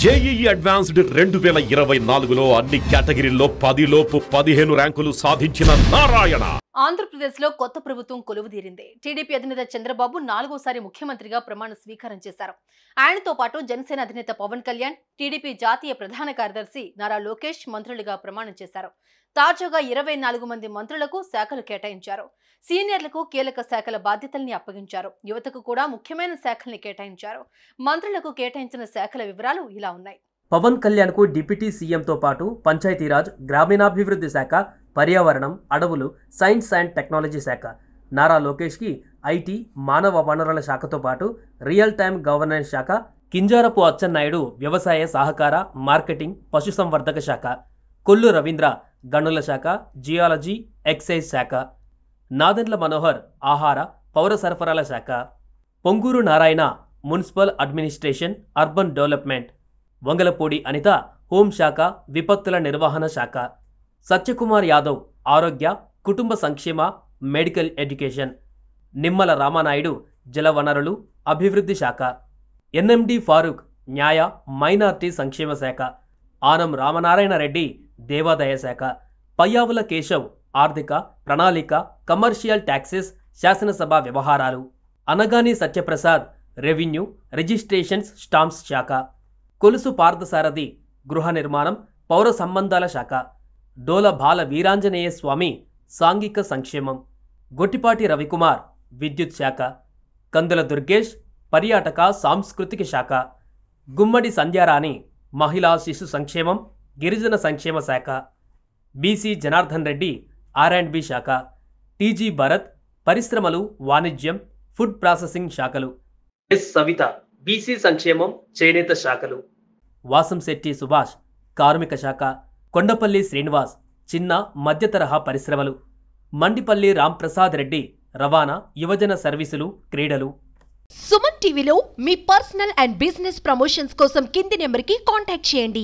JEE advanced 2024లో అన్ని కేటగిరీల్లో 10 లోపు 15 ర్యాంకులు సాధించిన నారాయణ. ఆంధ్రప్రదేశ్లో కొత్త ప్రభుత్వం కొలువుదీరింది. టీడీపీ అధినేత చంద్రబాబు 4వసారి ముఖ్యమంత్రిగా ప్రమాణ స్వీకారం చేశారు. ఆయనతో పాటు జనసేన అధినేత పవన్ కళ్యాణ్, టీడీపీ జాతీయ ప్రధాన కార్యదర్శి నారా లోకేష్ మంత్రులుగా ప్రమాణం చేశారు. తాజాగా 24 మంది మంత్రులకు శాఖలు కేటాయించారు. సీనియర్లకు కీలక శాఖల బాధ్యతల్ని అప్పగించారు. యువతకు కూడా ముఖ్యమైన శాఖల్ని కేటాయించారు. మంత్రులకు కేటాయించిన శాఖల వివరాలు ఇలా ఉన్నాయి. పవన్ కళ్యాణ్ కు డిప్యూటీ సీఎంతో పాటు పంచాయతీరాజ్, గ్రామీణాభివృద్ధి శాఖ, పర్యావరణం, అడవులు, సైన్స్ అండ్ టెక్నాలజీ శాఖ. నారా లోకేష్ కి ఐటీ, మానవ వనరుల శాఖతో పాటు రియల్ టైమ్ గవర్నెన్స్ శాఖ. కింజారపు అచ్చెన్నాయుడు వ్యవసాయ, సహకార, మార్కెటింగ్, పశుసంవర్ధక శాఖ. కొల్లు రవీంద్ర గనుల శాఖ, జియాలజీ, ఎక్సైజ్ శాఖ. నాదెండ్ల మనోహర్ ఆహార, పౌర సరఫరాల శాఖ. Ponguru Narayana municipal administration, urban development. Vangalapudi Anitha హోంశాఖ, విపత్తుల నిర్వహణ శాఖ. సత్యకుమార్ యాదవ్ ఆరోగ్య, కుటుంబ సంక్షేమ, మెడికల్ ఎడ్యుకేషన్. నిమ్మల రామానాయుడు జలవనరులు, అభివృద్ధి శాఖ. ఎన్ఎండి ఫారూక్ న్యాయ, మైనార్టీ సంక్షేమ శాఖ. ఆనం రామనారాయణ రెడ్డి దేవాదాయ శాఖ. పయ్యావుల కేశవ్ ఆర్థిక, ప్రణాళిక, కమర్షియల్ ట్యాక్సెస్, శాసనసభ వ్యవహారాలు. Anagani Satyaprasad revenue, registrations, stamps శాఖ. కొలుసు పార్థసారథి గృహ నిర్మాణం, పౌర సంబంధాల శాఖ. డోల బాల వీరాంజనేయ స్వామి సాంఘిక సంక్షేమం. గొట్టిపాటి రవికుమార్ విద్యుత్ శాఖ. కందుల దుర్గేష్ పర్యాటక, సాంస్కృతిక శాఖ. గుమ్మడి సంధ్యారాణి మహిళా శిశు సంక్షేమం, గిరిజన సంక్షేమ శాఖ. బీసీ జనార్దన్ రెడ్డి R&B శాఖ. టీజీ భరత్ పరిశ్రమలు, వాణిజ్యం, ఫుడ్ ప్రాసెసింగ్ శాఖలు. ఎస్ సవిత బీసీ సంక్షేమం, చేనేత శాఖలు. వాసంశెట్టి సుభాష్ కార్మిక శాఖ. కొండపల్లి శ్రీనివాస్ చిన్న, మధ్య తరహా పరిశ్రమలు. మండిపల్లి రాంప్రసాద్ రెడ్డి రవాణా, యువజన సర్వీసులు, క్రీడలు. సుమన్ టీవీలో మీ పర్సనల్ అండ్ బిజినెస్ ప్రమోషన్స్ కోసం కింది నెంబర్కి కాంటాక్ట్ చేయండి.